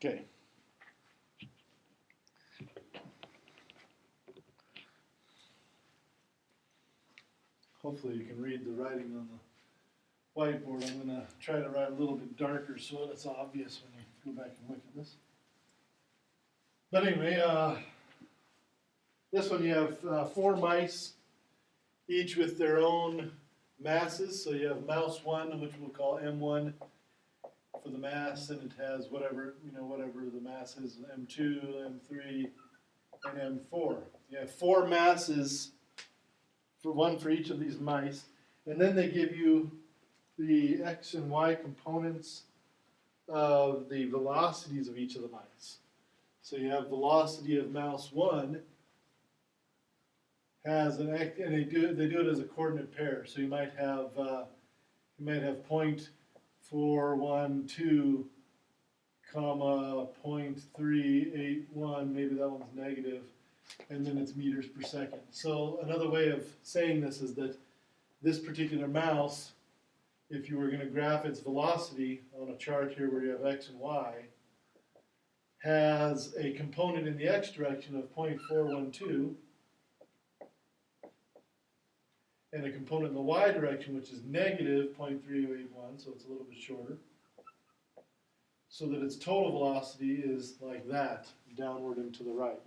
Okay. Hopefully you can read the writing on the whiteboard. I'm going to try to write a little bit darker so it's obvious when you go back and look at this. But anyway, this one you have 4 mice, each with their own masses. So you have mouse 1, which we'll call M1 for the mass, and it has whatever the mass is, M2, M3, and M4. You have 4 masses, one for each of these mice, and then they give you the x and y components of the velocities of each of the mice. So you have velocity of mouse 1 has an x, and they do it as a coordinate pair. So you might have 0.412, comma 0.381. Maybe that one's negative, and then it's meters per second. So another way of saying this is that this particular mouse, if you were going to graph its velocity on a chart here where you have x and y, has a component in the x direction of 0.412 and a component in the y direction which is negative 0.381, so it's a little bit shorter, so that its total velocity is like that, downward and to the right.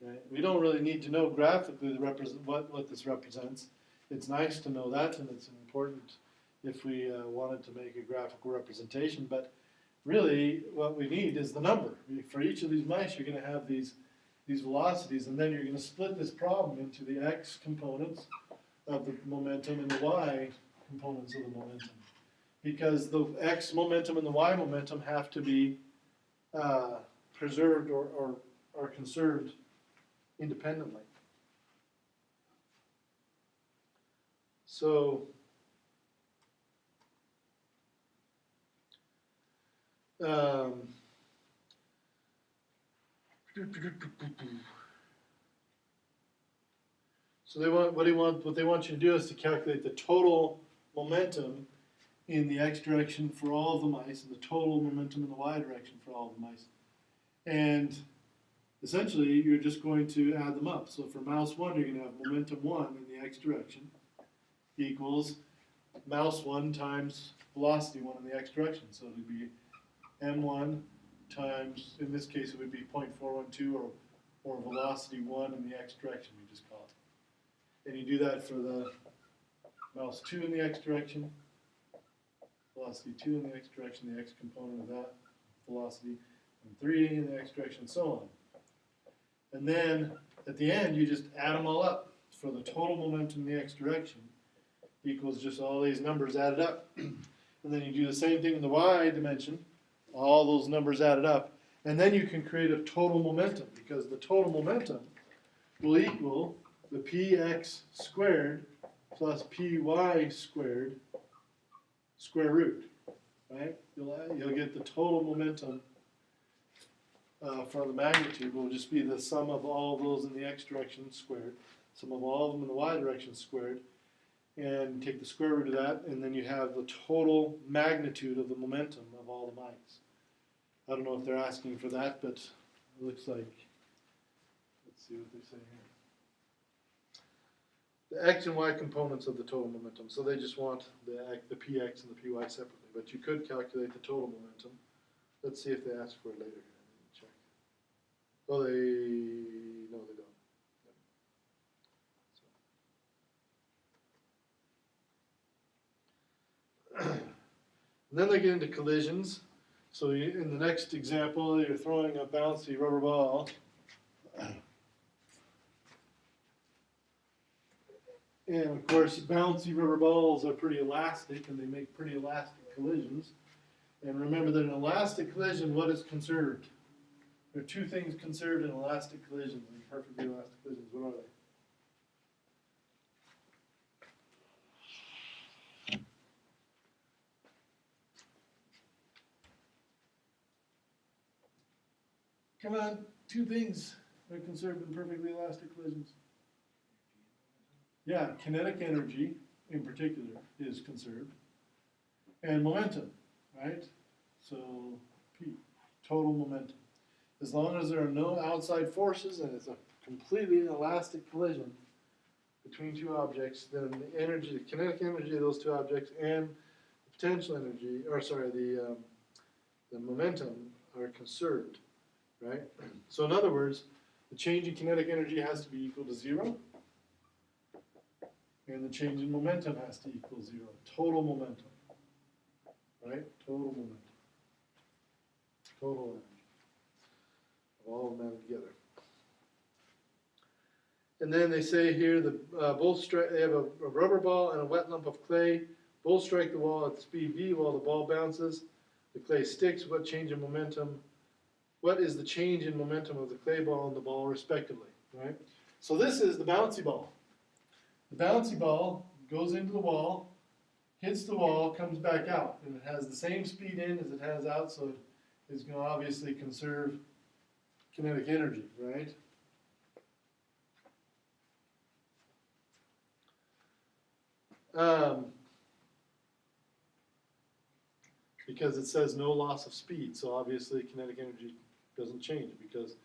Right? We don't really need to know graphically what this represents. It's nice to know that, and it's important if we wanted to make a graphical representation, but really what we need is the number. For each of these mice you're going to have these velocities, and then you're going to split this problem into the x components of the momentum and the y components of the momentum. Because the x momentum and the y momentum have to be preserved or conserved independently. So what they want you to do is to calculate the total momentum in the x direction for all of the mice and the total momentum in the y direction for all of the mice. And essentially you're just going to add them up. So for mouse 1 you're going to have momentum 1 in the x direction equals mouse 1 times velocity 1 in the x direction. So it would be m1 times, in this case it would be 0.412 or velocity 1 in the x direction, we just call it. And you do that for the mouse 2 in the x direction, velocity 2 in the x direction, the x component of that velocity, and 3 in the x direction, and so on. And then at the end you just add them all up for the total momentum in the x direction equals just all these numbers added up. And then you do the same thing in the y dimension, all those numbers added up, and then you can create a total momentum, because the total momentum will equal the px squared plus py squared square root, right? You'll get the total momentum for the magnitude will just be the sum of all those in the x direction squared, sum of all of them in the y direction squared, and take the square root of that, and then you have the total magnitude of the momentum of all the mice. I don't know if they're asking for that, but it looks like, let's see what they say here. The x and y components of the total momentum. So they just want the px and the py separately, but you could calculate the total momentum. Let's see if they ask for it later. Check. Oh, no, they don't. And then they get into collisions. So in the next example, you're throwing a bouncy rubber ball. And of course, bouncy rubber balls are pretty elastic, and they make pretty elastic collisions. And remember that in an elastic collision, what is conserved? There are two things conserved in elastic collisions, and perfectly elastic collisions. What are they? Come on, two things are conserved in perfectly elastic collisions. Yeah, kinetic energy in particular is conserved, and momentum, right? So P. total momentum. As long as there are no outside forces and it's a completely inelastic collision between two objects, then the energy, the kinetic energy of those two objects and the potential energy, or sorry, the momentum are conserved, right? So in other words, the change in kinetic energy has to be equal to 0, and the change in momentum has to equal 0. Total momentum, right? Total momentum. Total energy of all of them added together. And then they say here they have a rubber ball and a wet lump of clay. Both strike the wall at speed v while the ball bounces. The clay sticks. What change in momentum? What is the change in momentum of the clay ball and the ball respectively? Right. So this is the bouncy ball. The bouncy ball goes into the wall, hits the wall, comes back out, and it has the same speed in as it has out, so it is going to obviously conserve kinetic energy, right? Because it says no loss of speed, so obviously kinetic energy doesn't change because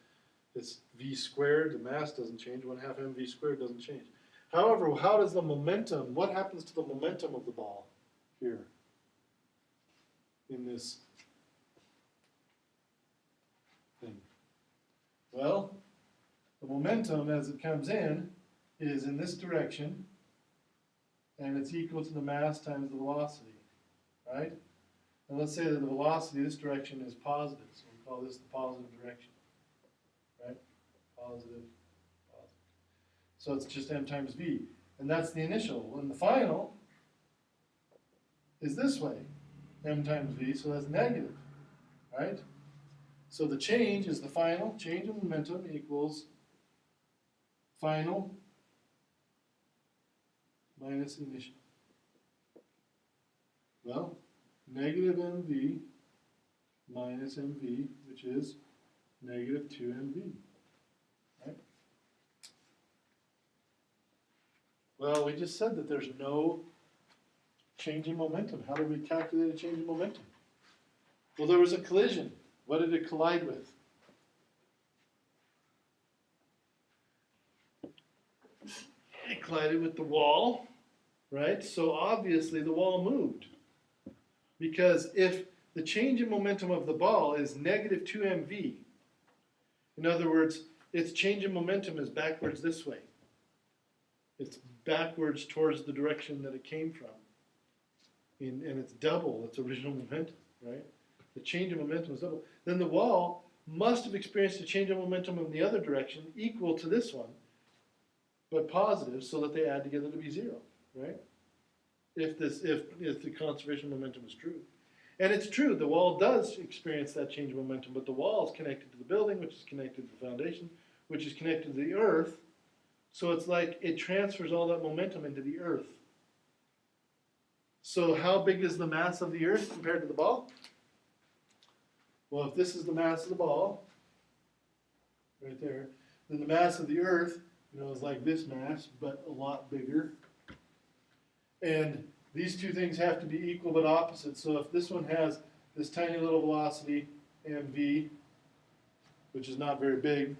it's v squared, the mass doesn't change, 1/2 mv squared doesn't change. However, how does the momentum, what happens to the momentum of the ball here in this thing? Well, the momentum as it comes in is in this direction, and it's equal to the mass times the velocity, right? And let's say that the velocity in this direction is positive, so we call this the positive direction, right? Positive. So it's just m times v. And that's the initial. And the final is this way, m times v, so that's negative, right? So the change is the final, change in momentum equals final minus initial. Well, negative mv minus mv, which is negative 2mv. Well, we just said that there's no change in momentum. How did we calculate a change in momentum? Well, there was a collision. What did it collide with? It collided with the wall, right? So obviously the wall moved. Because if the change in momentum of the ball is negative 2mv, in other words, its change in momentum is backwards this way. It's backwards towards the direction that it came from. And it's double its original momentum, right? The change in momentum is double. Then the wall must have experienced a change in momentum in the other direction equal to this one, but positive, so that they add together to be 0, right? If the conservation momentum is true. And it's true, the wall does experience that change in momentum, but the wall is connected to the building, which is connected to the foundation, which is connected to the earth. So it's like it transfers all that momentum into the earth. So how big is the mass of the earth compared to the ball? Well, if this is the mass of the ball, right there, then the mass of the earth, is like this mass, but a lot bigger. And these two things have to be equal but opposite. So if this one has this tiny little velocity, mv, which is not very big,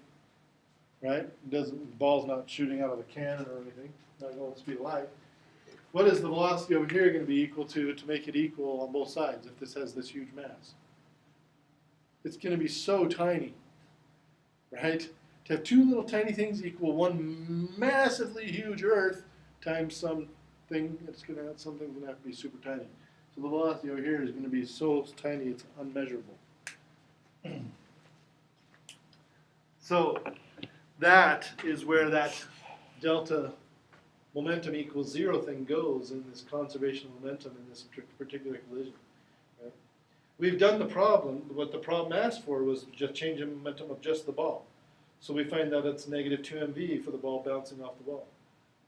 right? The ball's not shooting out of a cannon or anything, not going at the speed of light. What is the velocity over here going to be equal to make it equal on both sides if this has this huge mass? It's going to be so tiny, right? To have two little tiny things equal one massively huge Earth times something, something's going to have to be super tiny. So the velocity over here is going to be so tiny it's unmeasurable. So that is where that delta momentum equals 0 thing goes in this conservation of momentum in this particular collision. Right? We've done the problem. What the problem asked for was just change in momentum of just the ball. So we find that it's negative 2mv for the ball bouncing off the wall.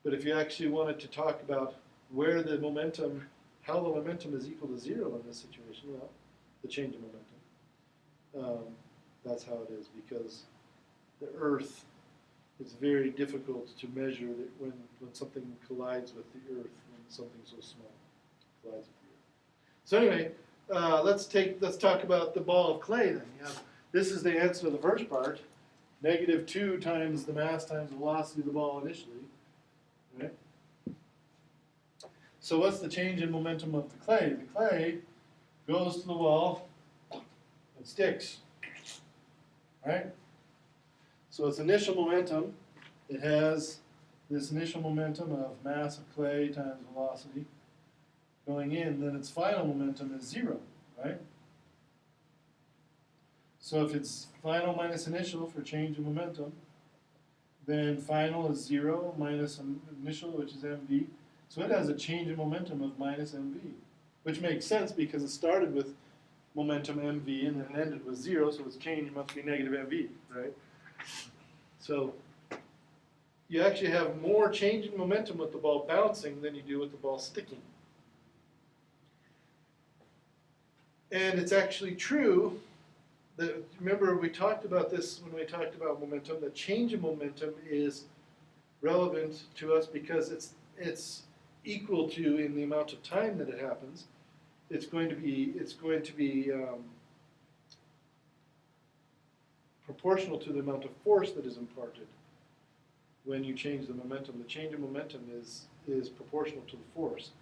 But if you actually wanted to talk about where the momentum, how the momentum is equal to 0 in this situation, well, the change in momentum. That's how it is, because the Earth, it's very difficult to measure that when something collides with the Earth, when something so small collides with the Earth. So anyway, let's talk about the ball of clay then. This is the answer to the first part. -2 times the mass times the velocity of the ball initially. Right? So what's the change in momentum of the clay? The clay goes to the wall and sticks. Right? So its initial momentum, it has this initial momentum of mass of clay times velocity going in, then its final momentum is 0, right? So if it's final minus initial for change in momentum, then final is 0 minus initial, which is mv. So it has a change in momentum of minus mv, which makes sense because it started with momentum mv and then it ended with 0, so its change must be negative mv, right? So you actually have more change in momentum with the ball bouncing than you do with the ball sticking. And it's actually true that, remember we talked about this when we talked about momentum, that change in momentum is relevant to us because it's equal to, in the amount of time that it happens, it's going to be proportional to the amount of force that is imparted when you change the momentum. The change in momentum is proportional to the force.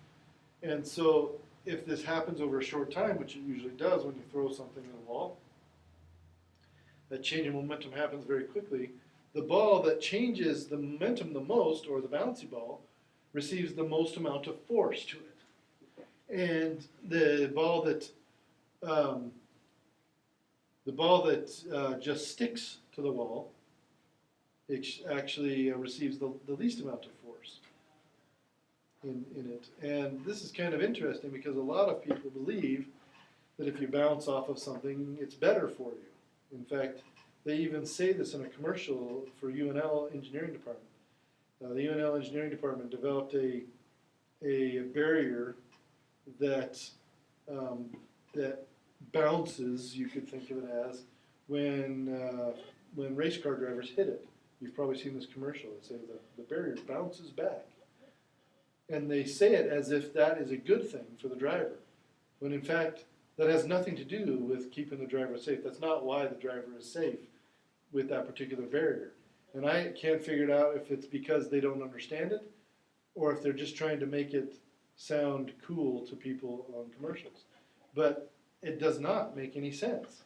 And so if this happens over a short time, which it usually does when you throw something in a wall, that change in momentum happens very quickly. The ball that changes the momentum the most, or the bouncy ball, receives the most amount of force to it. And the ball that just sticks to the wall, it actually receives the least amount of force in it. And this is kind of interesting because a lot of people believe that if you bounce off of something, it's better for you. In fact, they even say this in a commercial for UNL engineering department. The UNL engineering department developed a barrier that bounces, you could think of it as, when race car drivers hit it. You've probably seen this commercial. They say the barrier bounces back. And they say it as if that is a good thing for the driver, when in fact that has nothing to do with keeping the driver safe. That's not why the driver is safe with that particular barrier. And I can't figure it out if it's because they don't understand it or if they're just trying to make it sound cool to people on commercials. But it does not make any sense.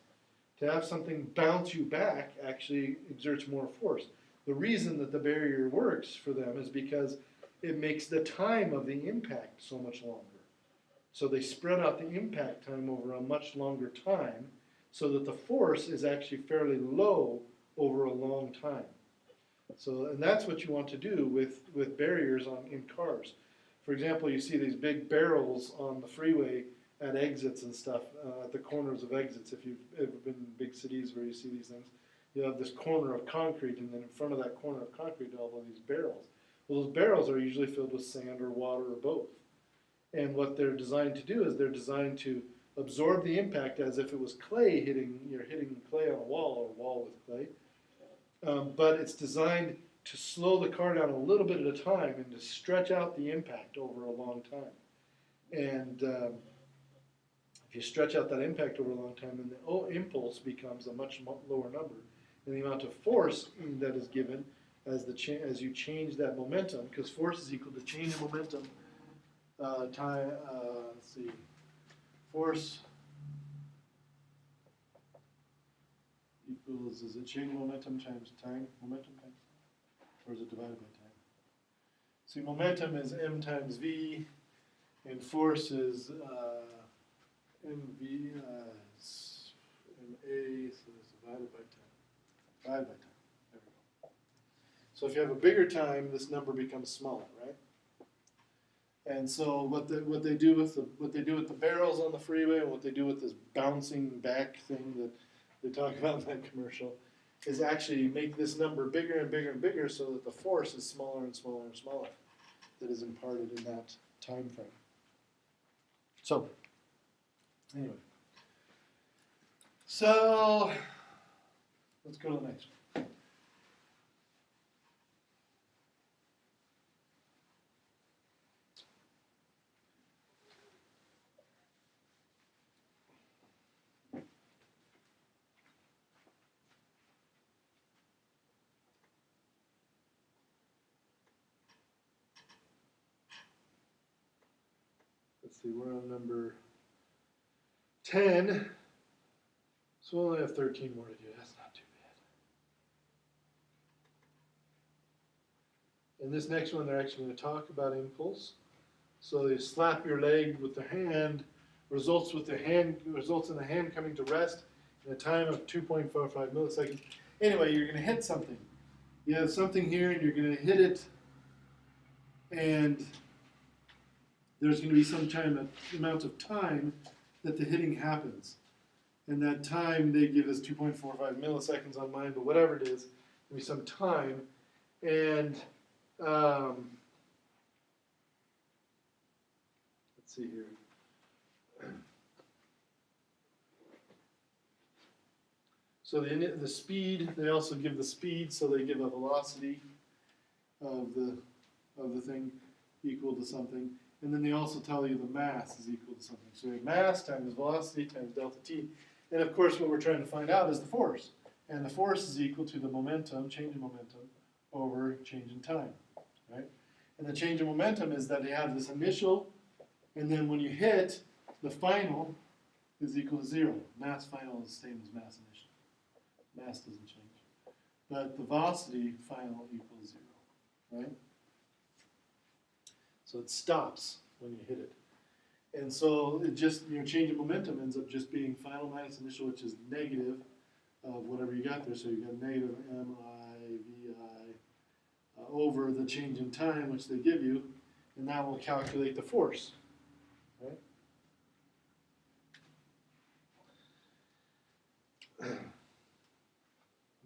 To have something bounce you back actually exerts more force. The reason that the barrier works for them is because it makes the time of the impact so much longer. So they spread out the impact time over a much longer time so that the force is actually fairly low over a long time. So, and that's what you want to do with barriers in cars. For example, you see these big barrels on the freeway at exits and stuff, at the corners of exits. If you've ever been in big cities where you see these things, you have this corner of concrete, and then in front of that corner of concrete, all of these barrels. Well, those barrels are usually filled with sand or water or both. And what they're designed to do is they're designed to absorb the impact as if it was clay you're hitting clay on a wall or a wall with clay. But it's designed to slow the car down a little bit at a time and to stretch out the impact over a long time. And if you stretch out that impact over a long time, then the impulse becomes a much lower number. And the amount of force that is given as you change that momentum, because force is equal to change in momentum time, let's see, force equals, is it change momentum times time, momentum times, or is it divided by time? See, momentum is m times v, and force is mv, ma, so it's divided by time. Divided by time. There we go. So if you have a bigger time, this number becomes smaller, right? And so what they do with the barrels on the freeway, and what they do with this bouncing back thing that they talk about in that commercial, is actually make this number bigger and bigger and bigger, so that the force is smaller and smaller and smaller that is imparted in that time frame. So anyway, so let's go to the next one. let's see, we're on number 10. So we'll only have 13 more to do. That's not too bad. In this next one, they're actually going to talk about impulse. So they slap your leg with the hand, results in the hand coming to rest in a time of 2.45 milliseconds. Anyway, you're going to hit something. You have something here, and you're going to hit it, and there's going to be some amount of time that the hitting happens. And that time, they give us 2.45 milliseconds on mine, but whatever it is, there'll be some time. And let's see here. So the speed, they also give the speed, so they give a velocity of the thing equal to something. And then they also tell you the mass is equal to something. So you have mass times velocity times delta t. And of course, what we're trying to find out is the force. And the force is equal to the momentum, change in momentum, over change in time, right? And the change in momentum is that they have this initial, and then when you hit, the final is equal to 0. Mass final is the same as mass initial. Mass doesn't change. But the velocity final equals 0, right? So it stops when you hit it. And so it just, your change in momentum ends up just being final minus initial, which is negative of whatever you got there. So you got negative MIVI over the change in time, which they give you, and that will calculate the force, right?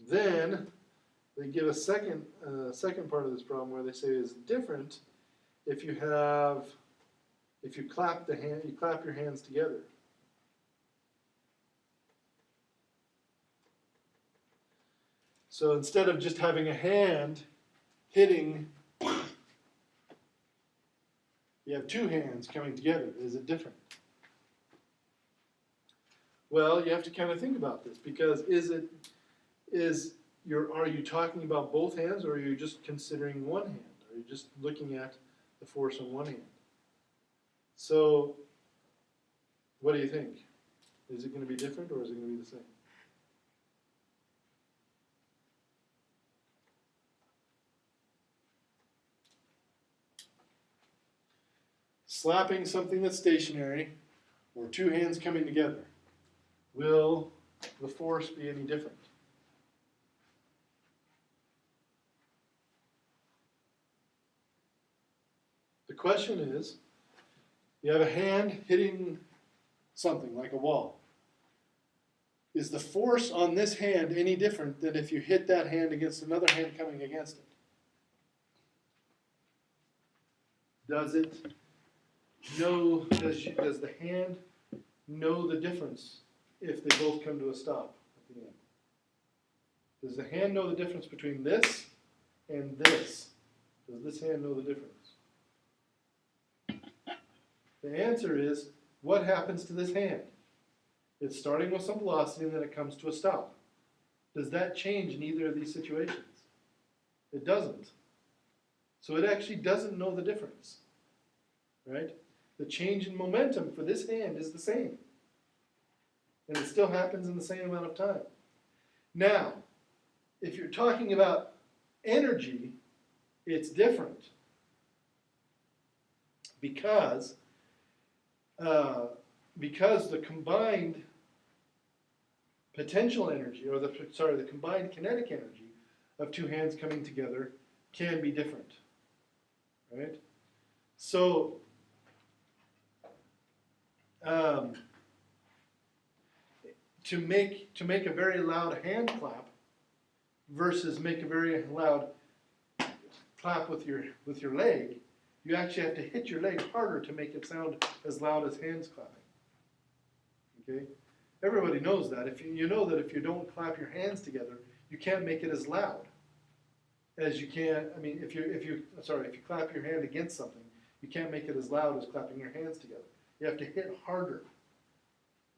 Then they give a second part of this problem where they say is different if you clap your hands together. So instead of just having a hand hitting, you have two hands coming together. Is it different? Well, you have to kind of think about this, because are you talking about both hands, or are you just considering one hand? Are you just looking at the force on one hand? So, what do you think? Is it going to be different, or is it going to be the same? Slapping something that's stationary, or two hands coming together, will the force be any different? The question is, you have a hand hitting something like a wall. Is the force on this hand any different than if you hit that hand against another hand coming against it? Does the hand know the difference if they both come to a stop at the end? Does the hand know the difference between this and this? Does this hand know the difference? The answer is, what happens to this hand? It's starting with some velocity and then it comes to a stop. Does that change in either of these situations? It doesn't. So it actually doesn't know the difference, right? The change in momentum for this hand is the same. And it still happens in the same amount of time. Now, if you're talking about energy, it's different. Because the combined potential energy, or the combined kinetic energy of two hands coming together can be different, right? So, to make a very loud hand clap versus make a very loud clap with your leg, you actually have to hit your leg harder to make it sound as loud as hands clapping. Okay? Everybody knows that. You know that if you don't clap your hands together, you can't make it as loud as you can. I mean, if you clap your hand against something, you can't make it as loud as clapping your hands together. You have to hit harder,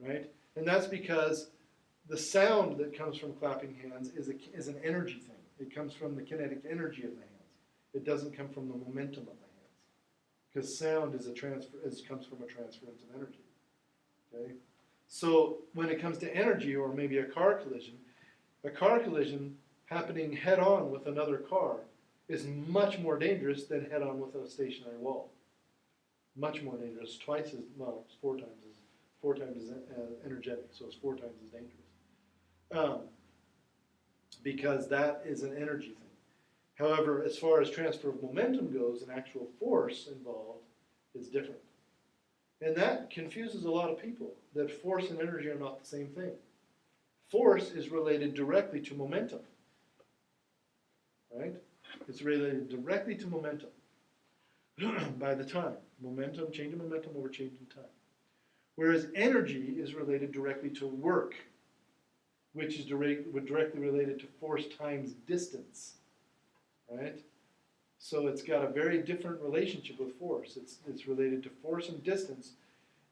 right? And that's because the sound that comes from clapping hands is an energy thing. It comes from the kinetic energy of the hands. It doesn't come from the momentum of the hands. because sound is comes from a transference of energy. Okay? So when it comes to energy, or maybe a car collision happening head on with another car is much more dangerous than head on with a stationary wall. Much more dangerous, twice as, well, it's four times as energetic, so it's 4 times as dangerous. Because that is an energy thing. However, as far as transfer of momentum goes, an actual force involved is different. And that confuses a lot of people, that force and energy are not the same thing. Force is related directly to momentum, right? It's related directly to momentum by the time. Momentum, change in momentum over change in time. Whereas energy is related directly to work, which is directly related to force times distance, right? So it's got a very different relationship with force. It's related to force and distance,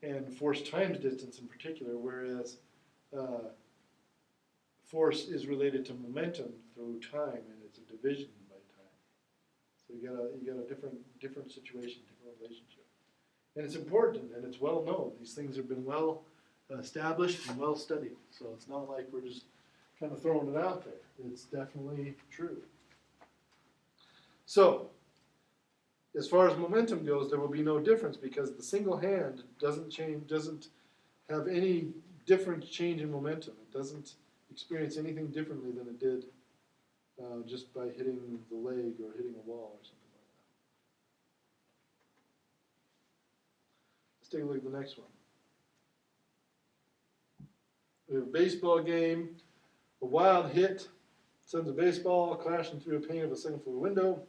and force times distance in particular, whereas force is related to momentum through time, and it's a division by time. So you got a different situation, different relationship. And it's important, and it's well known. These things have been well established and well studied. So it's not like we're just kind of throwing it out there. It's definitely true. So, as far as momentum goes, there will be no difference because the single hand doesn't have any different change in momentum. It doesn't experience anything differently than it did just by hitting the leg or hitting a wall or something like that. Let's take a look at the next one. We have a baseball game, a wild hit sends a baseball crashing through a pane of a second-floor window.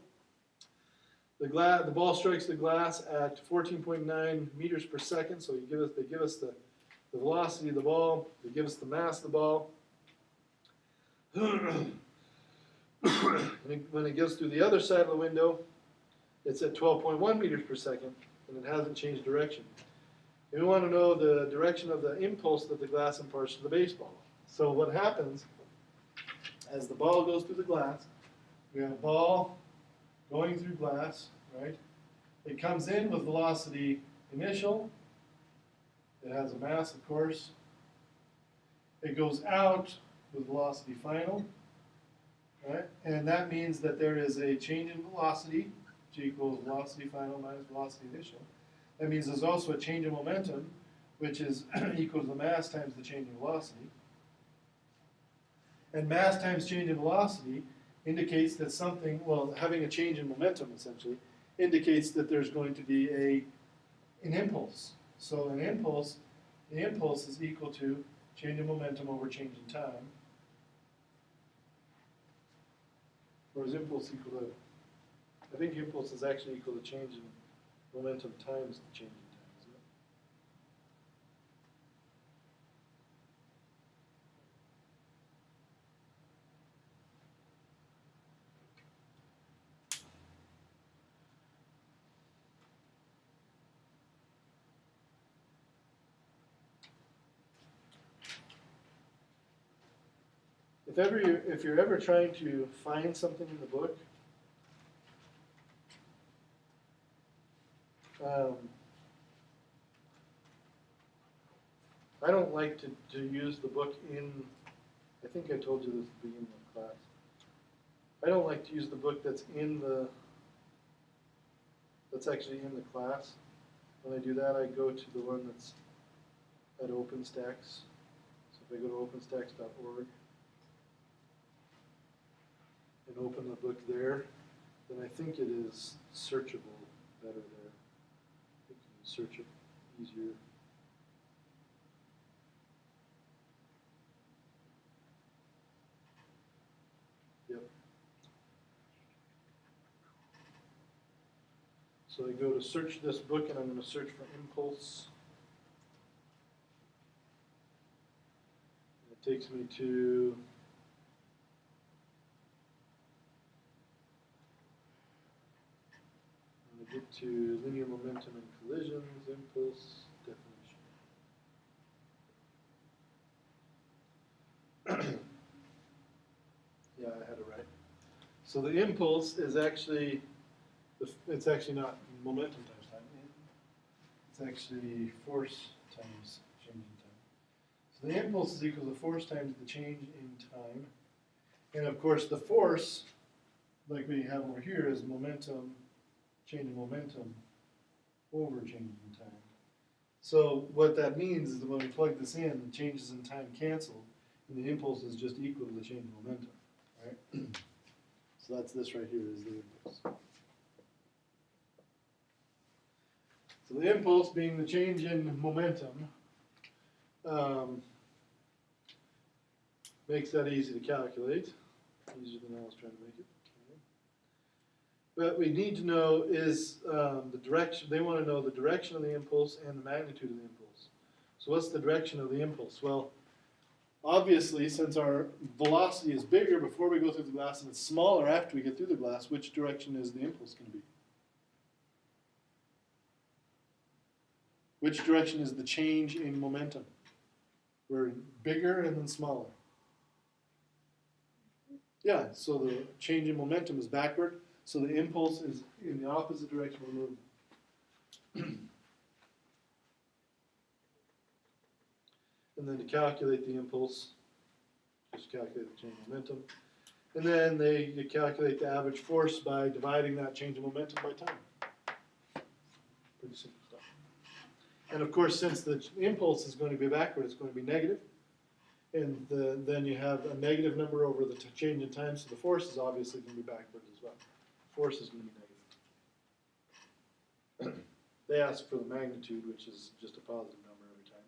The ball strikes the glass at 14.9 meters per second, so they give us the velocity of the ball, they give us the mass of the ball. When it goes through the other side of the window, it's at 12.1 meters per second, and it hasn't changed direction. And we want to know the direction of the impulse that the glass imparts to the baseball. So what happens, as the ball goes through the glass, we have a ball going through glass, right? It comes in with velocity initial. It has a mass, of course. It goes out with velocity final, right? And that means that there is a change in velocity, G equals velocity final minus velocity initial. That means there's also a change in momentum, which is equal to the mass times the change in velocity. And mass times change in velocity indicates that something, well, having a change in momentum essentially, indicates that there's going to be an impulse. So an impulse, the impulse is equal to change in momentum over change in time. Or is impulse equal to, I think impulse is actually equal to change in momentum times the change in time, isn't it? If you're ever trying to find something in the book, I don't like to use the book in, I think I told you this at the beginning of the class. I don't like to use the book that's actually in the class. When I do that, I go to the one that's at OpenStax. So if I go to openstax.org and open the book there, then I think it is searchable better there. I think you can search it easier. Yep. So I go to search this book and I'm going to search for impulse. It takes me to get to linear momentum and collisions, impulse, definition. Yeah, I had it right. So the impulse is actually, it's actually not momentum times time. It's actually force times change in time. So the impulse is equal to force times the change in time. And of course the force, like we have over here, is momentum, change in momentum over change in time. So what that means is that when we plug this in, the changes in time cancel, and the impulse is just equal to the change in momentum, right? So that's this right here is the impulse. So the impulse being the change in momentum makes that easy to calculate, easier than I was trying to make it. What we need to know is the direction. They want to know the direction of the impulse and the magnitude of the impulse. So what's the direction of the impulse? Well, obviously, since our velocity is bigger before we go through the glass and it's smaller after we get through the glass, which direction is the impulse going to be? Which direction is the change in momentum? We're bigger and then smaller. Yeah, so the change in momentum is backward. So the impulse is in the opposite direction we're moving. And then to calculate the impulse, just calculate the change in momentum. And then you calculate the average force by dividing that change in momentum by time. Pretty simple stuff. And of course, since the impulse is going to be backward, it's going to be negative. And then you have a negative number over the change in time, so the force is obviously going to be backward as well. Force is going to be negative. They ask for the magnitude, which is just a positive number every time,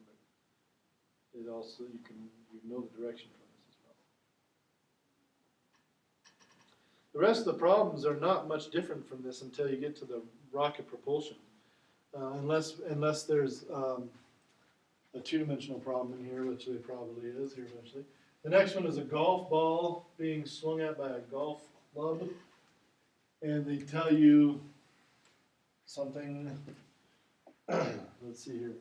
but it also you know the direction from this as well. The rest of the problems are not much different from this until you get to the rocket propulsion, unless there's a two-dimensional problem in here, which there probably is here eventually. The next one is a golf ball being swung at by a golf club. And they tell you something, let's see here.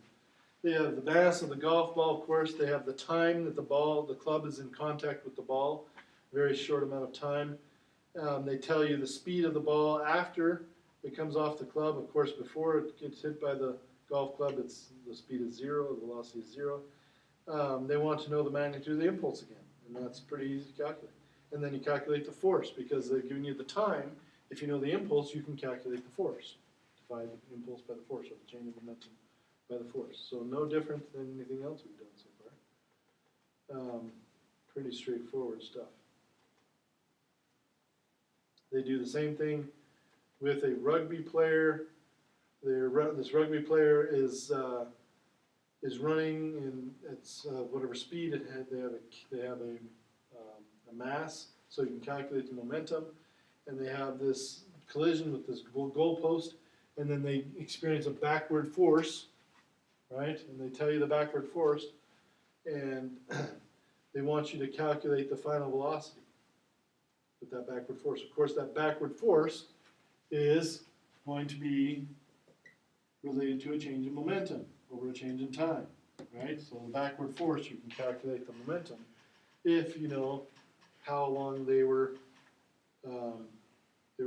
They have the mass of the golf ball, of course. They have the time that the club is in contact with the ball, very short amount of time. They tell you the speed of the ball after it comes off the club. Of course, before it gets hit by the golf club, the speed is 0, the velocity is 0. They want to know the magnitude of the impulse again, and that's pretty easy to calculate. And then you calculate the force, because they're giving you the time. If you know the impulse, you can calculate the force. Divide the impulse by the force, or the change of momentum by the force. So no different than anything else we've done so far. Pretty straightforward stuff. They do the same thing with a rugby player. This rugby player is running, and it's whatever speed it had. They have a mass, so you can calculate the momentum. And they have this collision with this goalpost, and then they experience a backward force, right? And they tell you the backward force, and they want you to calculate the final velocity with that backward force. Of course, that backward force is going to be related to a change in momentum over a change in time, right? So the backward force, you can calculate the momentum if you know how long they were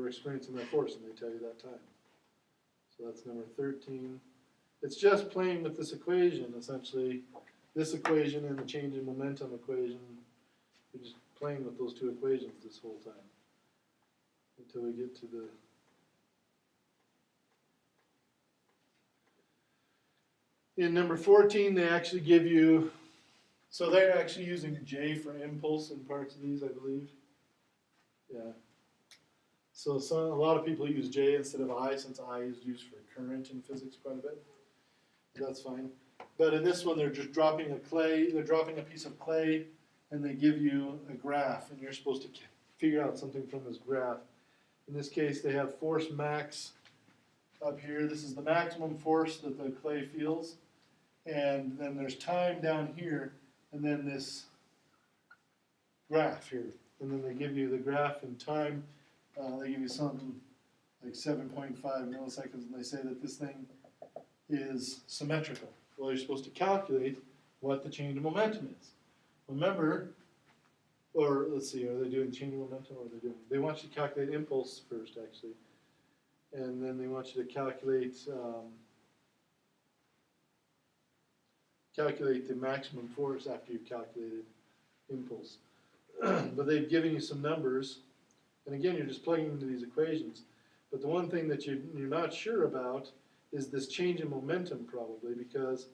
experiencing that force, and they tell you that time. So that's number 13. It's just playing with this equation, essentially. This equation and the change in momentum equation. We're just playing with those two equations this whole time until we get to the in number 14, they actually give you, so they're actually using J for impulse in parts of these, I believe. Yeah. So a lot of people use J instead of I, since I is used for current in physics quite a bit. That's fine. But in this one, they're just dropping they're dropping a piece of clay, and they give you a graph, and you're supposed to figure out something from this graph. In this case, they have force max up here. This is the maximum force that the clay feels. And then there's time down here, and then this graph here. And then they give you the graph in time. They give you something like 7.5 milliseconds, and they say that this thing is symmetrical. Well, you're supposed to calculate what the change in momentum is. Remember, or let's see, are they doing change in momentum, or are they doing? They want you to calculate impulse first, actually, and then they want you to calculate calculate the maximum force after you've calculated impulse. But they've given you some numbers, and again, you're just plugging into these equations. But the one thing that you're not sure about is this change in momentum, probably, because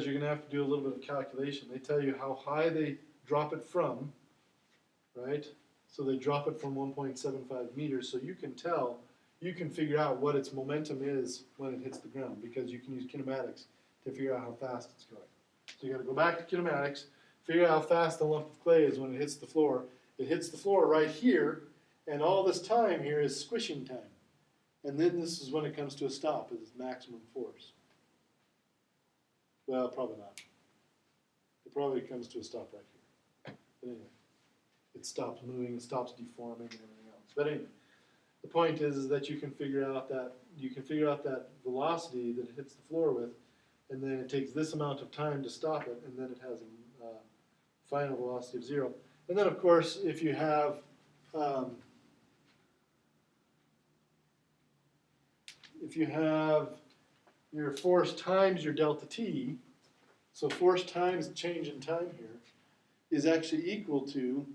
you're going to have to do a little bit of calculation. They tell you how high they drop it from, right? So they drop it from 1.75 meters, so you can tell, you can figure out what its momentum is when it hits the ground, because you can use kinematics to figure out how fast it's going. So you got to go back to kinematics, figure out how fast the lump of clay is when it hits the floor. It hits the floor right here, and all this time here is squishing time. And then this is when it comes to a stop, at its maximum force. Well, probably not. It probably comes to a stop right here. But anyway, it stops moving, it stops deforming, and everything else. But anyway, the point is that you can figure out that velocity that it hits the floor with, and then it takes this amount of time to stop it, and then it has a final velocity of 0. And then, of course, if you have your force times your delta t, so force times change in time here, is actually equal to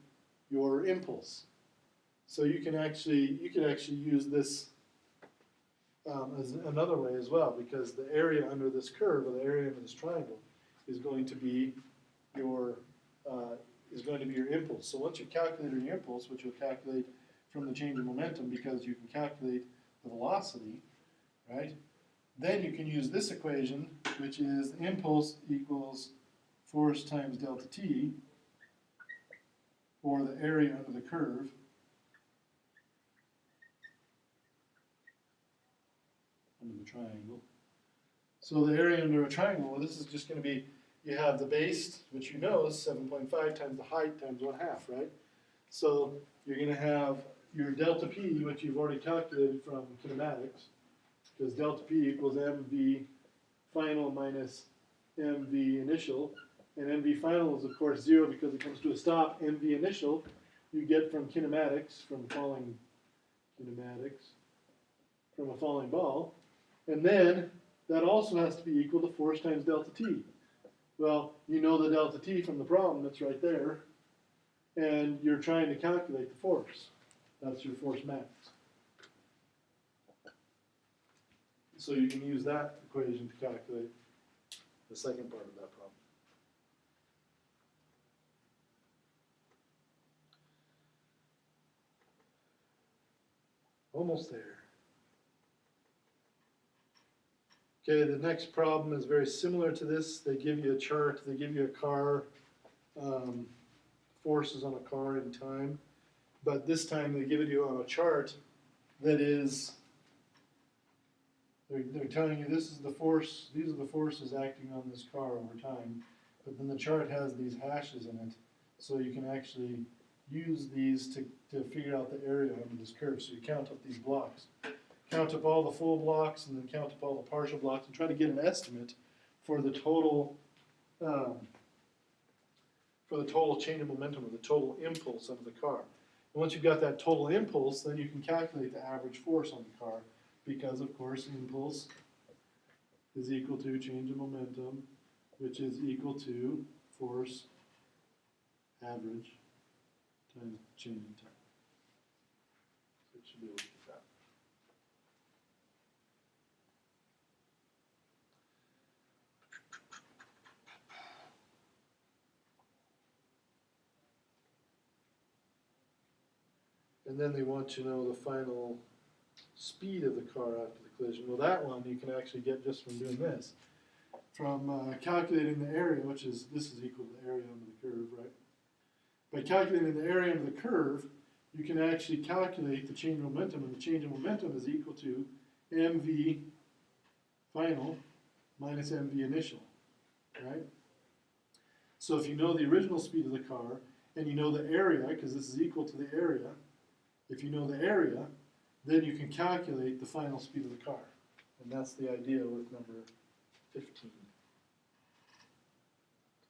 your impulse. So you can actually use this as another way as well, because the area under this curve, or the area under this triangle, is going to be your impulse. So once you calculate your impulse, which you'll calculate from the change in momentum, because you can calculate the velocity, right? Then you can use this equation, which is impulse equals force times delta t, or the area under the curve, under the triangle. So the area under a triangle, well, this is just going to be, you have the base, which you know is 7.5 times the height times 1/2, right? So you're going to have your delta p, which you've already calculated from kinematics, because delta p equals mv final minus mv initial, and mv final is of course 0 because it comes to a stop. Mv initial you get from kinematics, from a falling ball, and then that also has to be equal to force times delta t. Well, you know the delta t from the problem that's right there, and you're trying to calculate the force. That's your force max. So you can use that equation to calculate the second part of that problem. Almost there. Okay, the next problem is very similar to this. They give you a chart, they give you a car, forces on a car in time, but this time they give it to you on a chart that is, they're telling you this is the force, these are the forces acting on this car over time, but then the chart has these hashes in it, so you can actually use these to figure out the area under this curve. So you count up these blocks. Count up all the full blocks and then count up all the partial blocks and try to get an estimate for the total change of momentum, or the total impulse of the car. And once you've got that total impulse, then you can calculate the average force on the car, because of course impulse is equal to change of momentum, which is equal to force average times change in time. So it should be able to get that. And then they want to know the final speed of the car after the collision. Well, that one you can actually get just from doing this. From calculating the area, which is, this is equal to the area under the curve, right? By calculating the area under the curve, you can actually calculate the change of momentum, and the change of momentum is equal to mv final minus mv initial, right? So if you know the original speed of the car, and you know the area, because this is equal to the area, if you know the area, then you can calculate the final speed of the car. And that's the idea with number 15.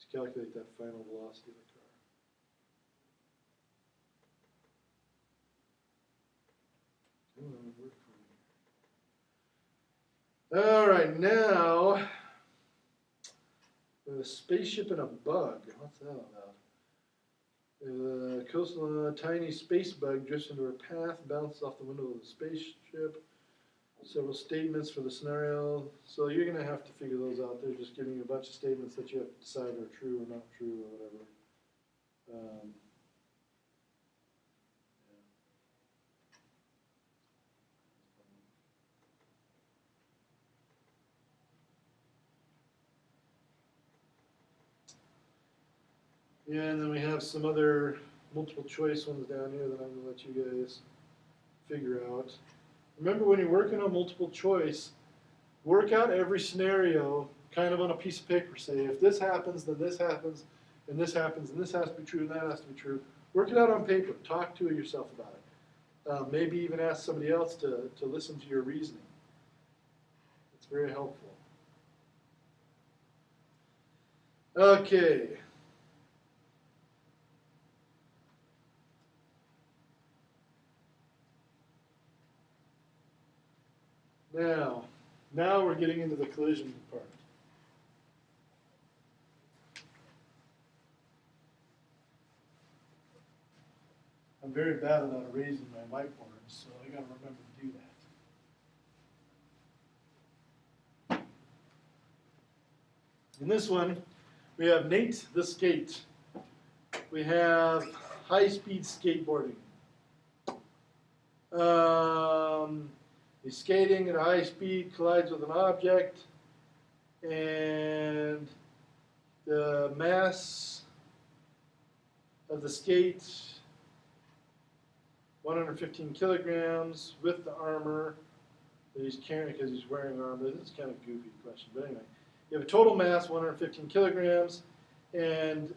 To calculate that final velocity of the car. All right, now a spaceship and a bug. What's that about? A coastal tiny space bug drifts into her path, bounces off the window of the spaceship. Several statements for the scenario. So you're going to have to figure those out. They're just giving you a bunch of statements that you have to decide are true or not true or whatever. Yeah, and then we have some other multiple choice ones down here that I'm going to let you guys figure out. Remember, when you're working on multiple choice, work out every scenario kind of on a piece of paper. Say, if this happens, then this happens, and this happens, and this has to be true, and that has to be true. Work it out on paper. Talk to yourself about it. Maybe even ask somebody else to listen to your reasoning. It's very helpful. Okay. Now we're getting into the collision part. I'm very bad about erasing my whiteboard, so I got to remember to do that. In this one, we have Nate the Skate. We have high-speed skateboarding. He's skating at a high speed, collides with an object, and the mass of the skate, 115 kilograms, with the armor that he's carrying because he's wearing armor. This is kind of a goofy question, but anyway. You have a total mass, 115 kilograms, and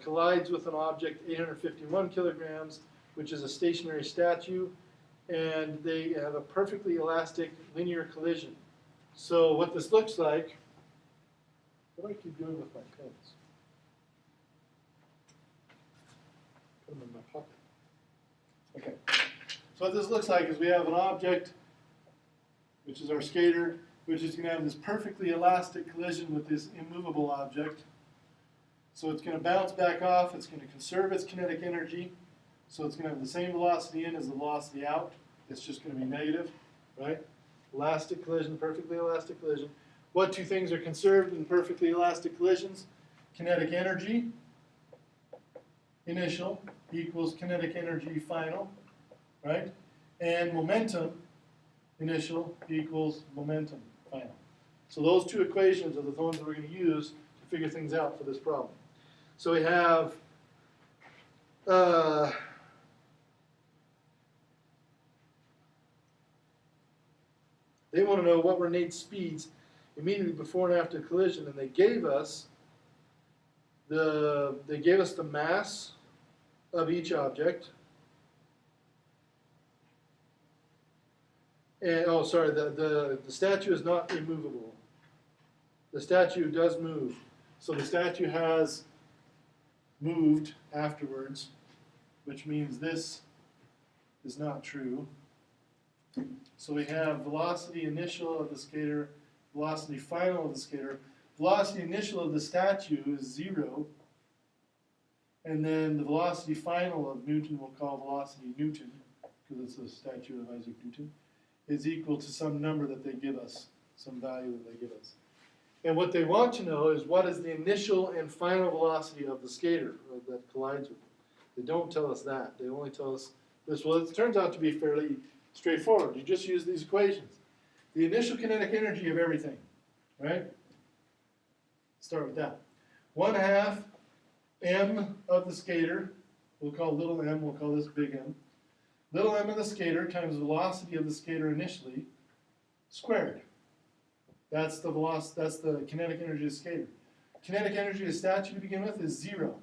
collides with an object, 851 kilograms, which is a stationary statue. And they have a perfectly elastic linear collision. So what this looks like, what do I keep doing with my pens? Put them in my pocket. Okay. So what this looks like is we have an object, which is our skater, which is going to have this perfectly elastic collision with this immovable object. So it's going to bounce back off. It's going to conserve its kinetic energy. So it's going to have the same velocity in as the velocity out. It's just going to be negative, right? Elastic collision, perfectly elastic collision. What two things are conserved in perfectly elastic collisions? Kinetic energy, initial, equals kinetic energy, final, right? And momentum, initial, equals momentum, final. So those two equations are the ones that we're going to use to figure things out for this problem. So we have they want to know what were Nate's speeds immediately before and after collision, and they gave us the mass of each object. And oh, sorry, the statue is not immovable. The statue does move. So the statue has moved afterwards, which means this is not true. So we have velocity initial of the skater, velocity final of the skater. Velocity initial of the statue is 0. And then the velocity final of Newton, we'll call velocity Newton, because it's a statue of Isaac Newton, is equal to some number that they give us, some value that they give us. And what they want to know is what is the initial and final velocity of the skater that collides with them. They don't tell us that. They only tell us this. Well, it turns out to be fairly straightforward. You just use these equations. The initial kinetic energy of everything, right? Start with that. 1/2 m of the skater, we'll call little m, we'll call this big M. Little m of the skater times velocity of the skater initially, squared. That's the velocity, that's the kinetic energy of the skater. Kinetic energy of the statue to begin with is 0.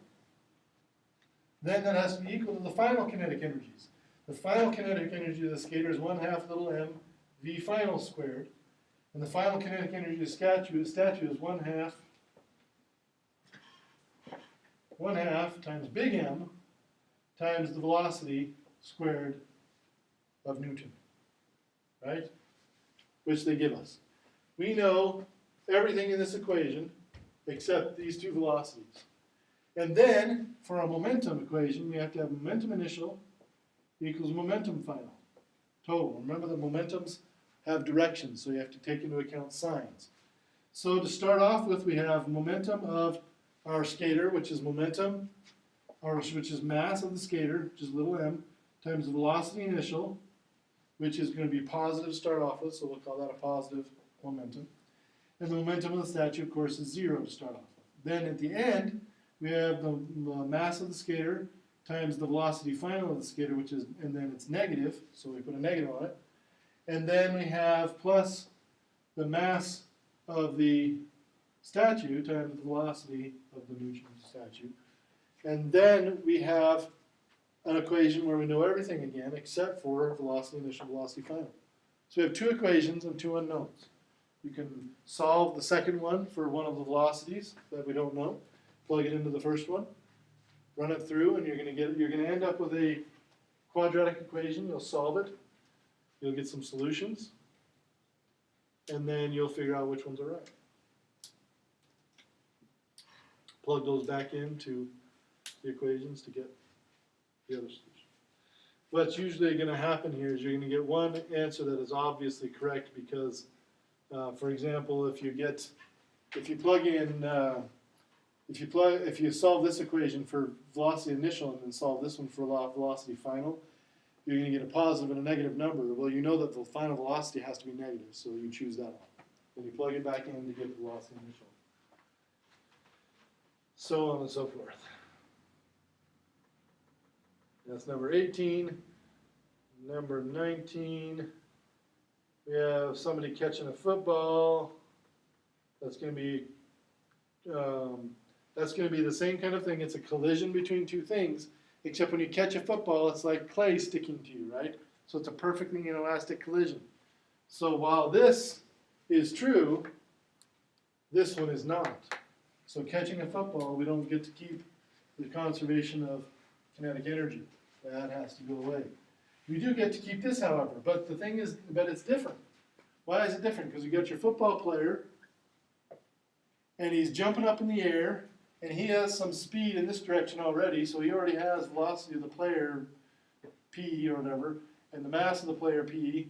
Then that has to be equal to the final kinetic energies. The final kinetic energy of the skater is 1/2 little m v final squared. And the final kinetic energy of the statue is 1/2 times big M times the velocity squared of Newton, right? Which they give us. we know everything in this equation except these two velocities. And then, for our momentum equation, we have to have momentum initial equals momentum final, total. Remember that momentums have directions, so you have to take into account signs. So to start off with, we have momentum of our skater, which is momentum, which is mass of the skater, which is little m, times the velocity initial, which is going to be positive to start off with, so we'll call that a positive momentum. And the momentum of the statue, of course, is 0 to start off with. Then at the end, we have the mass of the skater times the velocity final of the skater, which is, and then it's negative, so we put a negative on it. And then we have plus the mass of the statue times the velocity of the neutron statue. And then we have an equation where we know everything again except for velocity initial, velocity final. So we have two equations and two unknowns. You can solve the second one for one of the velocities that we don't know, plug it into the first one, run it through, and you're going to end up with a quadratic equation. You'll solve it, you'll get some solutions, and then you'll figure out which ones are right. Plug those back into the equations to get the other solution. What's usually going to happen here is you're going to get one answer that is obviously correct because, for example, if you solve this equation for velocity initial and then solve this one for velocity final, you're going to get a positive and a negative number. Well, you know that the final velocity has to be negative, so you choose that one. Then you plug it back in to get the velocity initial. So on and so forth. That's number 18. Number 19, we have somebody catching a football. That's going to be the same kind of thing. It's a collision between two things, except when you catch a football, it's like clay sticking to you, right? So it's a perfectly inelastic collision. So while this is true, this one is not. So catching a football, we don't get to keep the conservation of kinetic energy. That has to go away. We do get to keep this, however, but the thing is, it's different. Why is it different? Because you got your football player, and he's jumping up in the air, and he has some speed in this direction already, so he already has velocity of the player, P or whatever, and the mass of the player, P,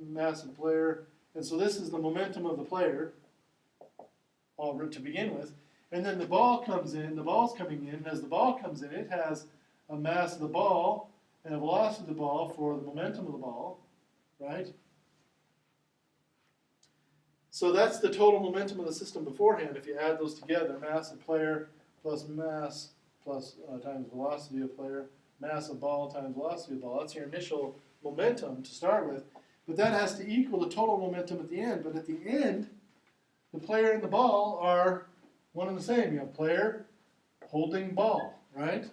mass of the player, and so this is the momentum of the player, all to begin with, and then the ball comes in, the ball's coming in, and as the ball comes in, it has a mass of the ball and a velocity of the ball for the momentum of the ball, right? So that's the total momentum of the system beforehand. If you add those together, mass of player plus mass plus times velocity of player, mass of ball times velocity of ball. That's your initial momentum to start with. But that has to equal the total momentum at the end. But at the end, the player and the ball are one and the same. You have player holding ball, right?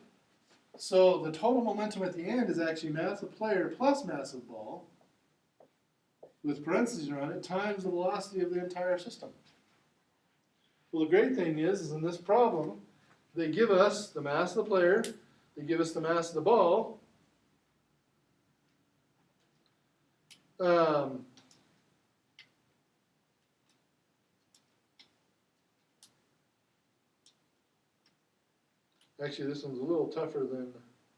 So the total momentum at the end is actually mass of player plus mass of ball, with parentheses around it, times the velocity of the entire system. Well, the great thing is in this problem, they give us the mass of the player, they give us the mass of the ball, actually, this one's a little tougher than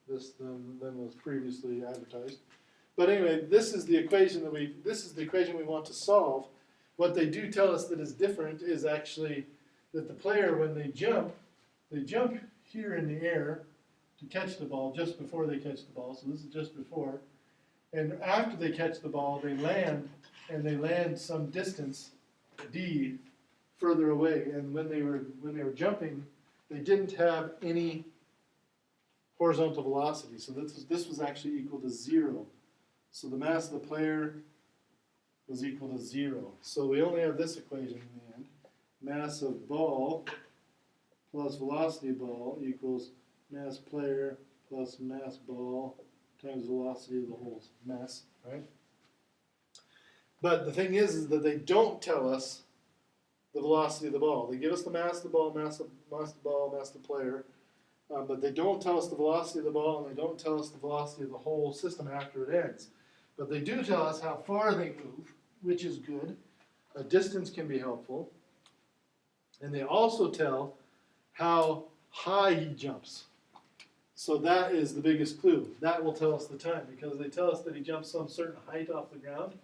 was previously advertised. But anyway, this is the equation we want to solve. What they do tell us that is different is actually that the player, when they jump here in the air to catch the ball just before they catch the ball. So this is just before. And after they catch the ball, they land, and they land some distance, d, further away. And when they were jumping, they didn't have any horizontal velocity. So this was actually equal to 0. So the mass of the player was equal to 0. So we only have this equation in the end. Mass of ball plus velocity of ball equals mass player plus mass ball times velocity of the whole mass, right? But the thing is that they don't tell us the velocity of the ball. They give us the mass of the ball, mass of the ball, mass of the player, but they don't tell us the velocity of the ball, and they don't tell us the velocity of the whole system after it ends. But they do tell us how far they move, which is good. a distance can be helpful. And they also tell how high he jumps. So that is the biggest clue. That will tell us the time, because they tell us that he jumps some certain height off the ground.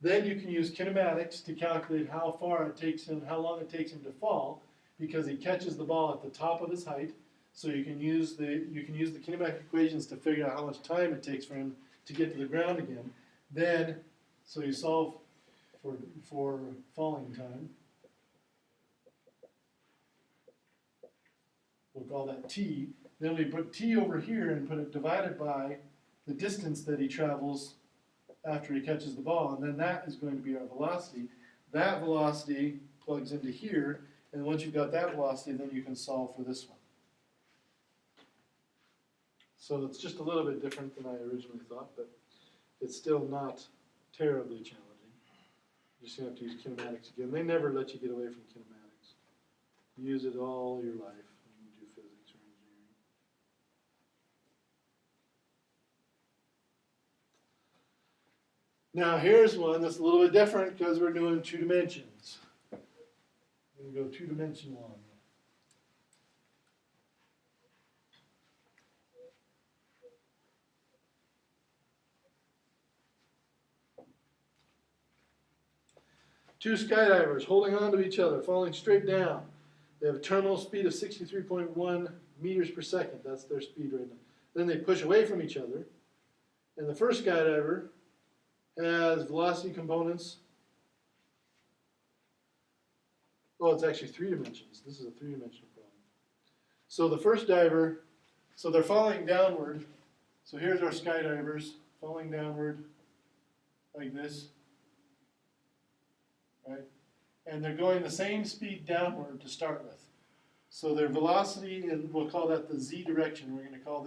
Then you can use kinematics to calculate how far it takes him, how long it takes him to fall, because he catches the ball at the top of his height. So you can use the kinematic equations to figure out how much time it takes for him to get to the ground again. Then, so you solve for falling time. We'll call that t. Then we put t over here and put it divided by the distance that he travels after he catches the ball, and then that is going to be our velocity. That velocity plugs into here, and once you've got that velocity, then you can solve for this one. So it's just a little bit different than I originally thought, but it's still not terribly challenging. You're just going to have to use kinematics again. They never let you get away from kinematics. Use it all your life. Now here's one that's a little bit different because we're doing 2 dimensions. We're going to go 2-dimensional on that. Two skydivers holding on to each other, falling straight down. They have a terminal speed of 63.1 meters per second. That's their speed right now. Then they push away from each other. And the first skydiver has velocity components. Oh, it's actually 3 dimensions. This is a 3-dimensional problem. So the first diver, so they're falling downward. So here's our skydivers falling downward like this, right? And they're going the same speed downward to start with. So their velocity, and we'll call that the z direction. We're going to call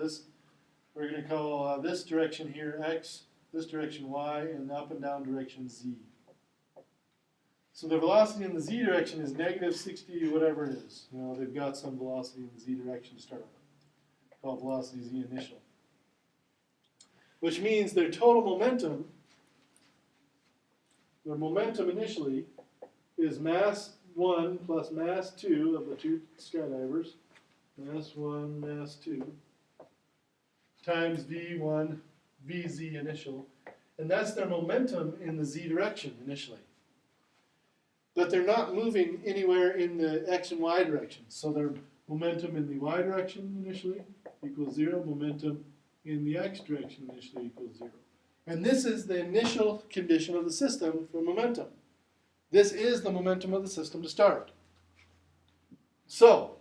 this direction here x, this direction y, and the up and down direction z. So the velocity in the z direction is negative 60, whatever it is. You know, they've got some velocity in the z direction to start with, called velocity z initial. Which means their total momentum, their momentum initially, is mass 1 plus mass 2 of the 2 skydivers, mass 1, mass 2, times v1, vz initial, and that's their momentum in the z direction initially. But they're not moving anywhere in the x and y direction, so their momentum in the y direction initially equals 0, momentum in the x direction initially equals 0. And this is the initial condition of the system for momentum. This is the momentum of the system to start. So,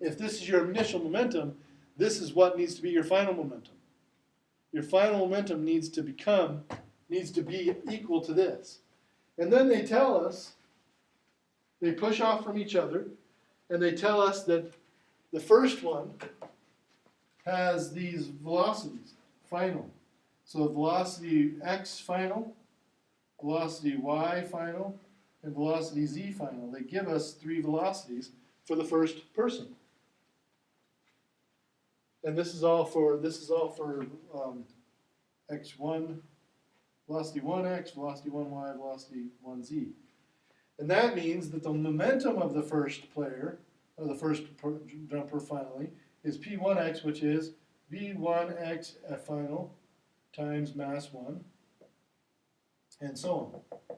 if this is your initial momentum, this is what needs to be your final momentum. Your final momentum needs to be equal to this. And then they tell us, they push off from each other, and they tell us that the first one has these velocities, final. So velocity x final, velocity y final, and velocity z final. They give us 3 velocities for the first person. And this is all for x1, velocity 1x, velocity 1y, velocity 1z. And that means that the momentum of the first player, or the first jumper finally, is p1x, which is v1x at final times mass 1, and so on.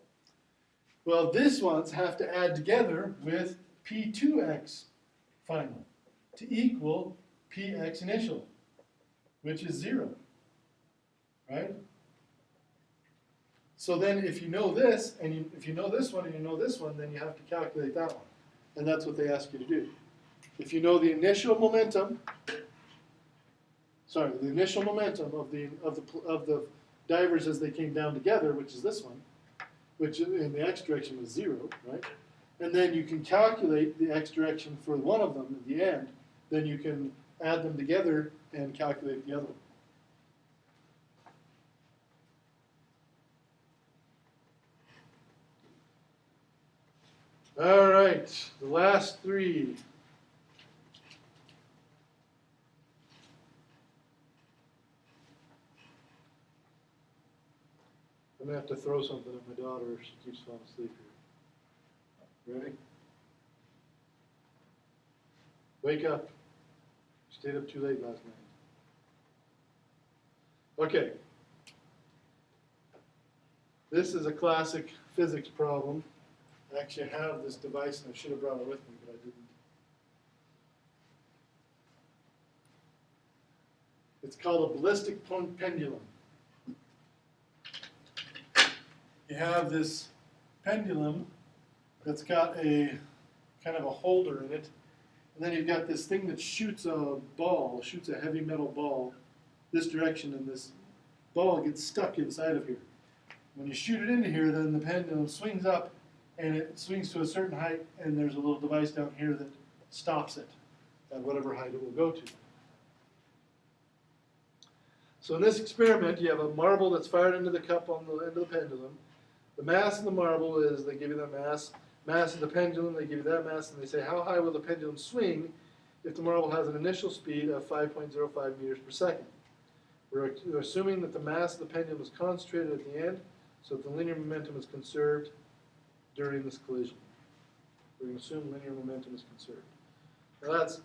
Well, these ones have to add together with p2x final to equal px initial, which is 0, right? So then if you know this, and if you know this one and you know this one, then you have to calculate that one. And that's what they ask you to do. If you know the initial momentum, the initial momentum of the divers as they came down together, which is this one, which in the x direction was 0, right? And then you can calculate the x direction for one of them at the end, then you can add them together and calculate the other one. All right, the last 3. I'm going to have to throw something at my daughter if she keeps falling asleep here. Ready? Wake up. Stayed up too late last night. Okay. This is a classic physics problem. I actually have this device and I should have brought it with me, but I didn't. It's called a ballistic pendulum. You have this pendulum that's got a kind of a holder in it, and then you've got this thing that shoots a ball, shoots a heavy metal ball this direction, and this ball gets stuck inside of here. When you shoot it into here, then the pendulum swings up, and it swings to a certain height, and there's a little device down here that stops it at whatever height it will go to. So in this experiment, you have a marble that's fired into the cup on the end of the pendulum. The mass of the marble is, they give you that mass. Mass of the pendulum, they give you that mass, and they say, how high will the pendulum swing if the marble has an initial speed of 5.05 meters per second? We're assuming that the mass of the pendulum is concentrated at the end, so that the linear momentum is conserved during this collision. We're going to assume linear momentum is conserved. Now that's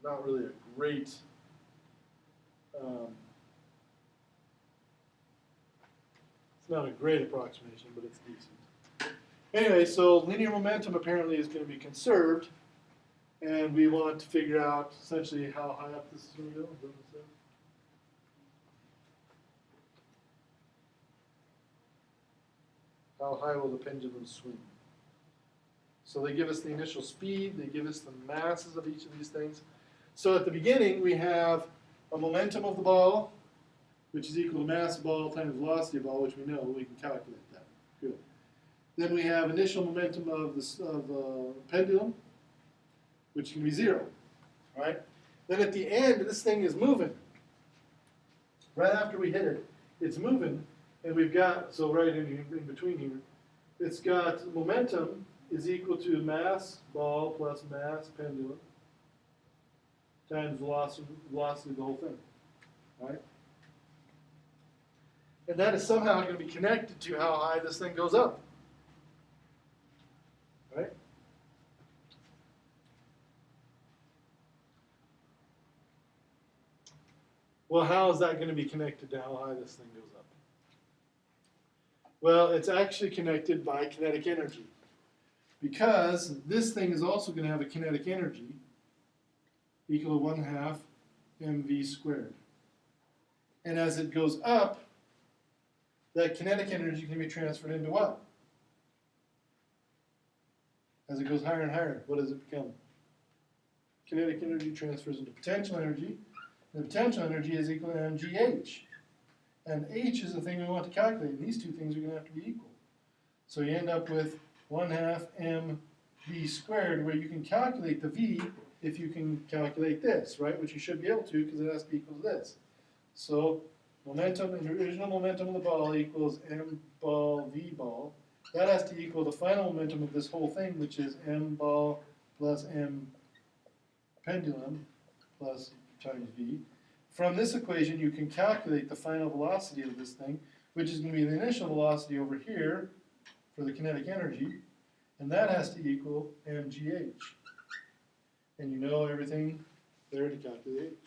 not really a great it's not a great approximation, but it's decent. Anyway, so linear momentum apparently is going to be conserved, and we want to figure out essentially how high up this is going to go. How high will the pendulum swing? So they give us the initial speed, they give us the masses of each of these things. So at the beginning we have a momentum of the ball, which is equal to mass of ball times velocity of ball, which we know, we can calculate that. Good. Then we have initial momentum of the pendulum, which can be 0. Right? Then at the end, this thing is moving. Right after we hit it, it's moving, and we've got, so right in between here, it's got momentum is equal to mass ball plus mass pendulum times velocity of the whole thing. Right? And that is somehow going to be connected to how high this thing goes up. Right? Well, how is that going to be connected to how high this thing goes up? Well, it's actually connected by kinetic energy. Because this thing is also going to have a kinetic energy equal to 1/2 mv squared. And as it goes up, that kinetic energy can be transferred into what? As it goes higher and higher, what does it become? Kinetic energy transfers into potential energy. The potential energy is equal to mgh. And h is the thing we want to calculate. And these two things are going to have to be equal. So you end up with 1/2 mv squared, where you can calculate the v if you can calculate this, right? Which you should be able to, because it has to be equal to this. So momentum, the original momentum of the ball equals m ball v ball. That has to equal the final momentum of this whole thing, which is m ball plus m pendulum plus times v. From this equation, you can calculate the final velocity of this thing, which is going to be the initial velocity over here for the kinetic energy, and that has to equal mgh. And you know everything there to calculate.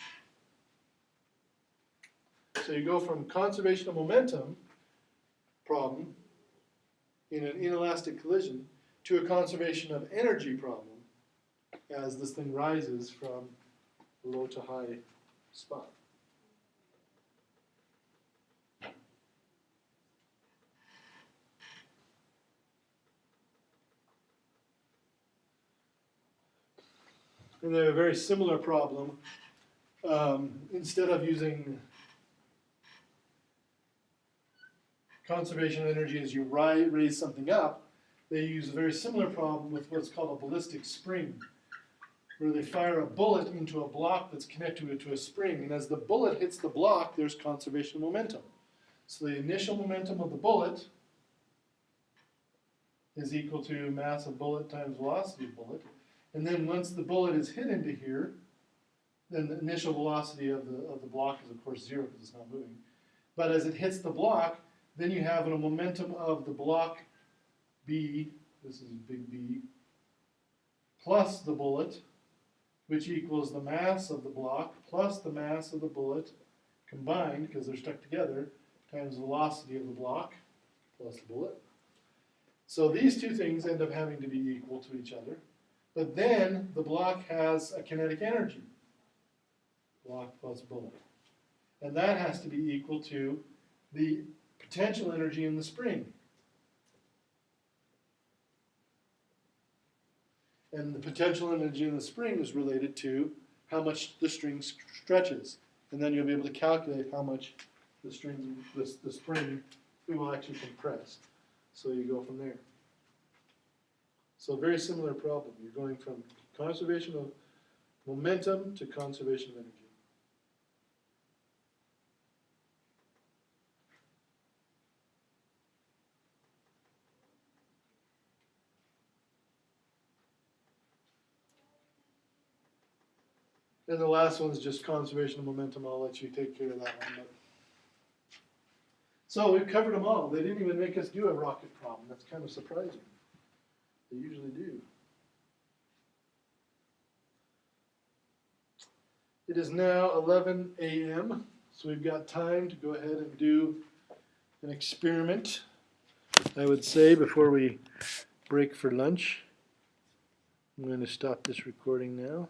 So you go from conservation of momentum problem in an inelastic collision to a conservation of energy problem as this thing rises from low to high spot. And they have a very similar problem. Instead of using conservation of energy as you raise something up, they use a very similar problem with what's called a ballistic spring, where they fire a bullet into a block that's connected to a spring. And as the bullet hits the block, there's conservation of momentum. So the initial momentum of the bullet is equal to mass of bullet times velocity of bullet. And then once the bullet is hit into here, then the initial velocity of the block is of course 0 because it's not moving. But as it hits the block, then you have a momentum of the block B, this is big B, plus the bullet, which equals the mass of the block plus the mass of the bullet combined, because they're stuck together, times the velocity of the block plus the bullet. So these two things end up having to be equal to each other. But then the block has a kinetic energy, block plus bullet. And that has to be equal to the potential energy in the spring. And the potential energy in the spring is related to how much the string stretches. And then you'll be able to calculate how much the spring will actually compress. So you go from there. So very similar problem. You're going from conservation of momentum to conservation of energy. And the last one is just conservation of momentum. I'll let you take care of that one. But so we've covered them all. They didn't even make us do a rocket problem. That's kind of surprising. They usually do. It is now 11 a.m., so we've got time to go ahead and do an experiment, I would say, before we break for lunch. I'm going to stop this recording now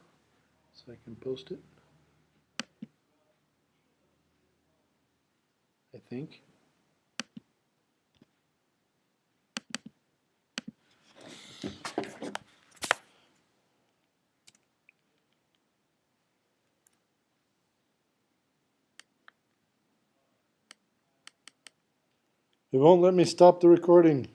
so I can post it, I think. It won't let me stop the recording.